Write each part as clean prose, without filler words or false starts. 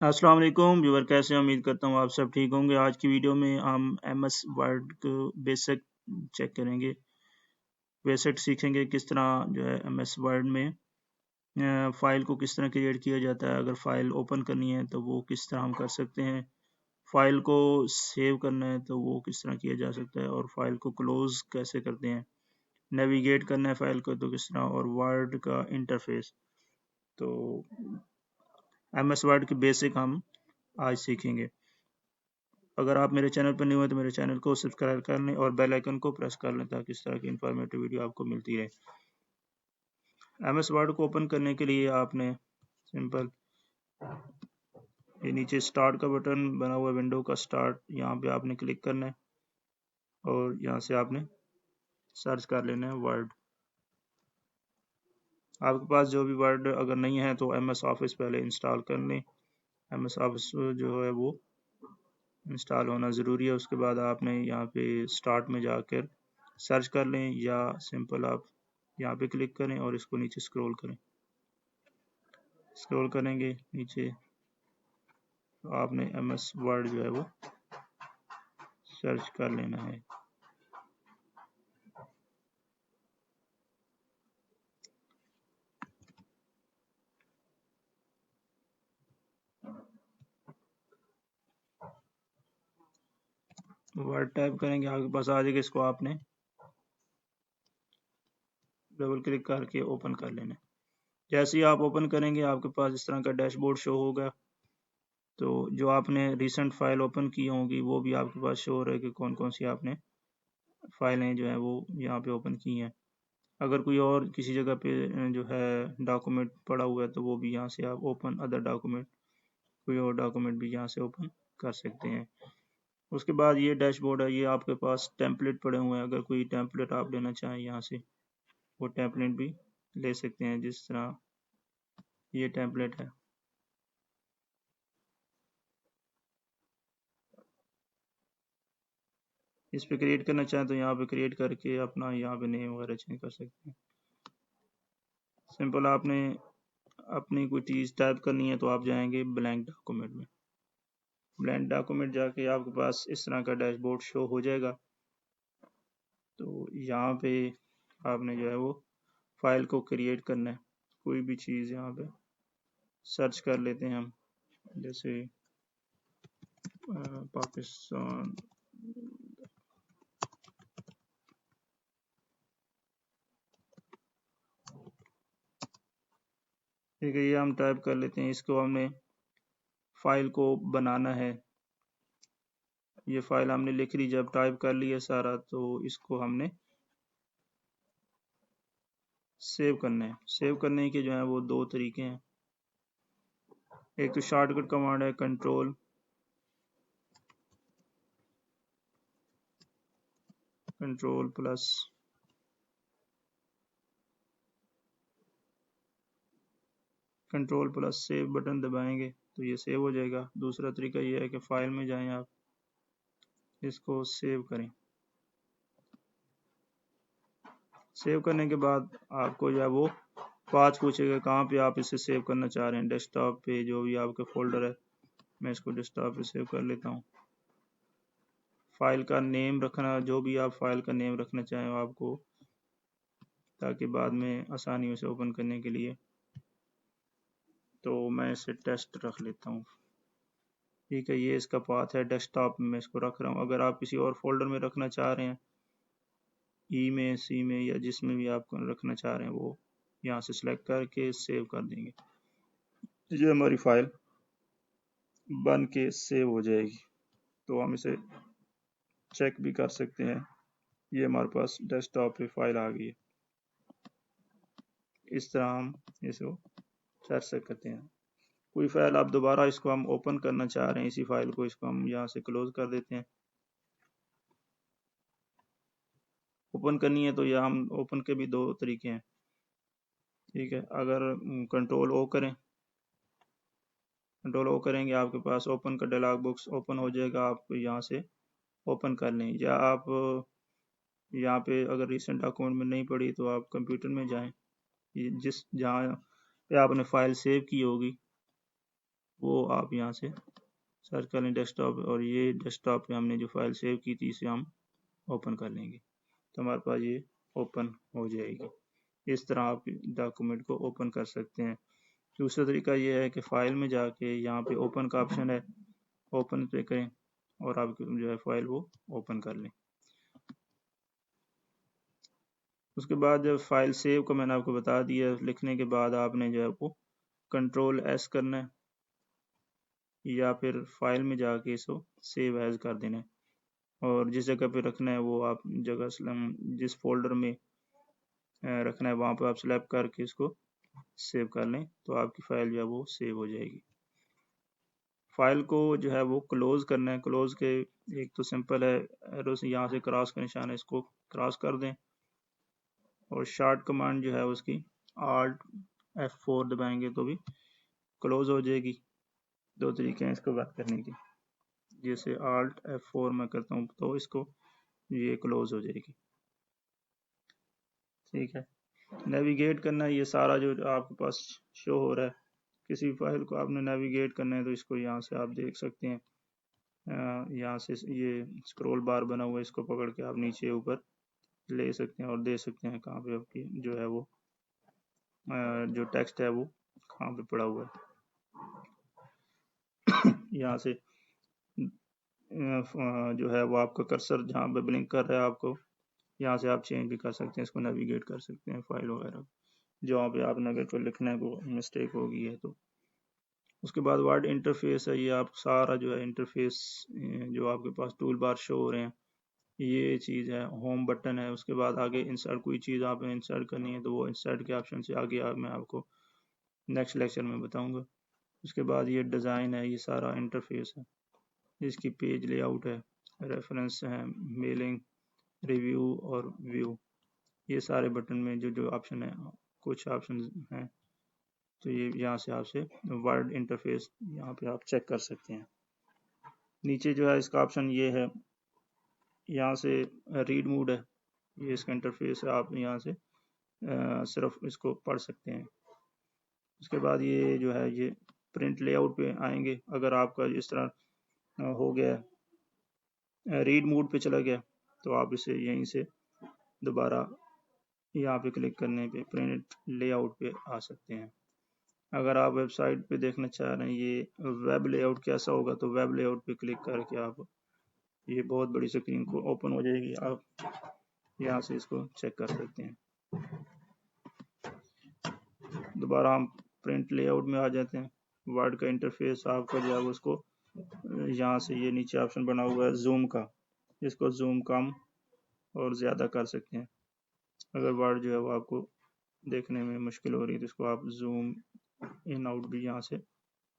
अस्सलाम वालेकुम व्यूअर, कैसे हैं? उम्मीद करता हूँ आप सब ठीक होंगे। आज की वीडियो में हम MS वर्ड को बेसिक चेक करेंगे, बेसिक सीखेंगे किस तरह जो है MS वर्ड में फ़ाइल को किस तरह क्रिएट किया जाता है। अगर फ़ाइल ओपन करनी है तो वो किस तरह हम कर सकते हैं, फ़ाइल को सेव करना है तो वो किस तरह किया जा सकता है, और फ़ाइल को क्लोज़ कैसे करते हैं, नेविगेट करना है फ़ाइल को तो किस तरह, और वर्ड का इंटरफेस। तो MS वर्ड की बेसिक हम आज सीखेंगे। अगर आप मेरे चैनल पर न्यू हैं तो मेरे चैनल को सब्सक्राइब कर लें और बेल आइकन को प्रेस कर लें ताकि इस तरह की इंफॉर्मेटिव वीडियो आपको मिलती रहे। MS वर्ड को ओपन करने के लिए आपने सिंपल ये नीचे स्टार्ट का बटन बना हुआ है, विंडो का स्टार्ट, यहाँ पे आपने क्लिक करना है और यहाँ से आपने सर्च कर लेना है वर्ड। आपके पास जो भी वर्ड अगर नहीं है तो MS ऑफिस पहले इंस्टॉल कर लें। MS ऑफिस जो है वो इंस्टॉल होना ज़रूरी है। उसके बाद आपने यहाँ पे स्टार्ट में जाकर सर्च कर लें, या सिंपल आप यहाँ पे क्लिक करें और इसको नीचे स्क्रॉल करें। स्क्रॉल करेंगे नीचे तो आपने MS वर्ड जो है वो सर्च कर लेना है। वर्ड टाइप करेंगे, आपके पास आ जाएगा, इसको आपने डबल क्लिक करके ओपन कर लेना है। जैसे ही आप ओपन करेंगे आपके पास इस तरह का डैशबोर्ड शो होगा। तो जो आपने रिसेंट फाइल ओपन की होंगी वो भी आपके पास शो हो रहा है कि कौन कौन सी आपने फाइलें जो है वो यहाँ पे ओपन की हैं। अगर कोई और किसी जगह पे जो है डॉक्यूमेंट पड़ा हुआ है तो वो भी यहाँ से आप ओपन अदर डॉक्यूमेंट, कोई और डॉक्यूमेंट भी यहाँ से ओपन कर सकते हैं। उसके बाद ये डैशबोर्ड है, ये आपके पास टेम्पलेट पड़े हुए हैं। अगर कोई टेम्पलेट आप लेना चाहें यहाँ से वो टेम्पलेट भी ले सकते हैं, जिस तरह ये टेम्पलेट है। इस पे क्रिएट करना चाहें तो यहाँ पे क्रिएट करके अपना यहाँ पे नेम वगैरह चेंज कर सकते हैं। सिंपल आपने अपनी कोई चीज़ टाइप करनी है तो आप जाएंगे ब्लैंक डॉक्यूमेंट में। ब्लैंक डॉक्यूमेंट जाके आपके पास इस तरह का डैशबोर्ड शो हो जाएगा। तो यहाँ पे आपने जो है वो फाइल को क्रिएट करना है। कोई भी चीज़ यहाँ पे सर्च कर लेते हैं हम, जैसे पाकिस्तान, ठीक है, ये हम टाइप कर लेते हैं। इसको हमने फाइल को बनाना है। ये फाइल हमने लिख ली, जब टाइप कर लिया सारा तो इसको हमने सेव करना है। सेव करने के जो है वो दो तरीके हैं। एक तो शॉर्टकट कमांड है कंट्रोल प्लस सेव बटन दबाएंगे तो ये सेव हो जाएगा। दूसरा तरीका ये है कि फाइल में जाएं, आप इसको सेव करें। सेव करने के बाद आपको जो है वो पाथ पूछेगा कहाँ पे आप इसे सेव करना चाह रहे हैं। डेस्कटॉप पे जो भी आपका फोल्डर है, मैं इसको डेस्कटॉप पे सेव कर लेता हूँ। फाइल का नेम रखना, जो भी आप फाइल का नेम रखना चाहें आपको, ताकि बाद में आसानी हो से ओपन करने के लिए। तो मैं इसे टेस्ट रख लेता हूँ। ठीक है, ये इसका पाथ है, डेस्कटॉप में मैं इसको रख रहा हूँ। अगर आप किसी और फोल्डर में रखना चाह रहे हैं, ई में, सी में, या जिसमें भी आप रखना चाह रहे हैं, वो यहाँ से सिलेक्ट करके सेव कर देंगे। ये हमारी फाइल बन के सेव हो जाएगी। तो हम इसे चेक भी कर सकते हैं। ये हमारे पास डेस्कटॉप पे फाइल आ गई है। इस तरह हम इसको कर सकते हैं। कोई फाइल आप दोबारा इसको हम ओपन करना चाह रहे हैं, इसी फाइल को, इसको हम यहाँ से क्लोज कर देते हैं। ओपन करनी है तो यह हम ओपन के भी दो तरीके हैं। ठीक है, अगर कंट्रोल ओ करें, कंट्रोल ओ करेंगे आपके पास ओपन का डायलॉग बॉक्स ओपन हो जाएगा। आप यहाँ से ओपन कर लें, या आप यहाँ पे अगर रिसेंट डॉक्यूमेंट में नहीं पड़ी तो आप कंप्यूटर में जाएं, जिस जहाँ पे आपने फाइल सेव की होगी वो आप यहाँ से सर्च कर लें डेस्कटॉप, और ये डेस्कटॉप पे हमने जो फाइल सेव की थी इसे हम ओपन कर लेंगे, तो हमारे पास ये ओपन हो जाएगी। इस तरह आप डॉक्यूमेंट को ओपन कर सकते हैं। दूसरा तरीका ये है कि फ़ाइल में जाके यहाँ पे ओपन का ऑप्शन है, ओपन पे करें और आप जो है फाइल वो ओपन कर लें। उसके बाद जब फाइल सेव को मैंने आपको बता दिया, लिखने के बाद आपने जो है वो कंट्रोल एस करना है या फिर फाइल में जाके इसको सेव एज कर देना है, और जिस जगह पे रखना है वो आप जगह जिस फोल्डर में रखना है वहाँ पर आप सेलेक्ट करके इसको सेव कर लें, तो आपकी फ़ाइल जो है वो सेव हो जाएगी। फाइल को जो है वो क्लोज़ करना है। क्लोज़ के एक तो सिंपल है, एरो से यहाँ से क्रॉस का निशान है, इसको क्रॉस कर दें, और शार्ट कमांड जो है उसकी Alt F4 दबाएंगे तो भी क्लोज़ हो जाएगी। दो तरीके हैं इसको बात करने के, जैसे Alt F4 मैं करता हूँ तो इसको ये क्लोज़ हो जाएगी। ठीक है, नेविगेट करना है, ये सारा जो आपके पास शो हो रहा है, किसी फाइल को आपने नेविगेट करना है तो इसको यहाँ से आप देख सकते हैं, यहाँ से ये स्क्रॉल बार बना हुआ है, इसको पकड़ के आप नीचे ऊपर ले सकते हैं और दे सकते हैं कहाँ पे आपकी जो है वो जो टेक्स्ट है वो कहाँ पे पड़ा हुआ है। यहाँ से जो है वो आपका कर्सर जहाँ पे ब्लिंक कर रहा है आपको, यहाँ से आप चेंज भी कर सकते हैं, इसको नेविगेट कर सकते हैं फाइल वगैरह जहाँ पे आपने अगर कोई लिखने को मिस्टेक हो गई है तो। उसके बाद वर्ड इंटरफेस है, ये आप सारा जो है इंटरफेस जो आपके पास टूल बार शो हो रहे हैं, ये चीज़ है। होम बटन है, उसके बाद आगे इंसर्ट, कोई चीज़ आपने इंसर्ट करनी है तो वो इंसर्ट के ऑप्शन से आगे मैं आपको नेक्स्ट लेक्चर में बताऊंगा। उसके बाद ये डिज़ाइन है, ये सारा इंटरफेस है, इसकी पेज लेआउट है, रेफरेंस है, मेलिंग, रिव्यू और व्यू, ये सारे बटन में जो जो ऑप्शन है, कुछ ऑप्शन हैं, तो ये यहाँ से आपसे वर्ड इंटरफेस यहाँ पे आप चेक कर सकते हैं। नीचे जो है इसका ऑप्शन ये है, यहाँ से रीड मोड है, ये इसका इंटरफेस है, आप यहाँ से सिर्फ इसको पढ़ सकते हैं। उसके बाद ये जो है ये प्रिंट लेआउट पे आएंगे, अगर आपका इस तरह हो गया रीड मोड पे चला गया तो आप इसे यहीं से दोबारा यहाँ पे क्लिक करने पे प्रिंट लेआउट पे आ सकते हैं। अगर आप वेबसाइट पे देखना चाह रहे हैं ये वेब लेआउट कैसा होगा तो वेब लेआउट पे क्लिक करके आप ये बहुत बड़ी स्क्रीन को ओपन हो जाएगी, आप यहाँ से इसको चेक कर सकते हैं। दोबारा हम प्रिंट लेआउट में आ जाते हैं। वर्ड का इंटरफेस आपका जो है उसको यहाँ से ये नीचे ऑप्शन बना हुआ है जूम का, इसको जूम कम और ज़्यादा कर सकते हैं। अगर वर्ड जो है वो आपको देखने में मुश्किल हो रही है तो इसको आप जूम इन आउट भी यहाँ से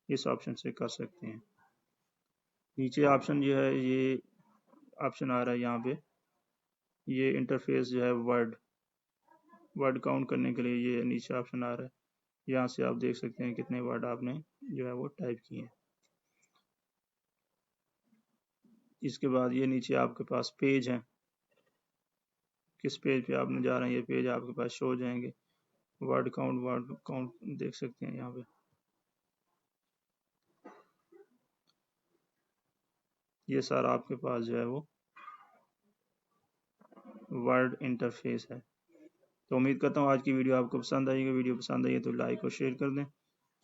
इस ऑप्शन से कर सकते हैं। नीचे ऑप्शन जो है ये ऑप्शन आ रहा है यहाँ पे, ये इंटरफेस जो है वर्ड काउंट करने के लिए ये नीचे ऑप्शन आ रहा है, यहाँ से आप देख सकते हैं कितने वर्ड आपने जो है वो टाइप किए हैं। इसके बाद ये नीचे आपके पास पेज है, किस पेज पे आपने जा रहे हैं ये पेज आपके पास शो हो जाएंगे। वर्ड काउंट देख सकते हैं यहाँ पे, ये सारा आपके पास जो है वो वर्ड इंटरफेस है। तो उम्मीद करता हूँ आज की वीडियो आपको पसंद आएगी। वीडियो पसंद आई है तो लाइक और शेयर कर दें,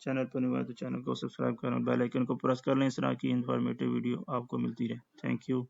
चैनल पर नहीं हुआ तो चैनल को सब्सक्राइब करें, बेल आइकन को प्रेस कर लें, इस तरह की इंफॉर्मेटिव वीडियो आपको मिलती रहे। Thank you.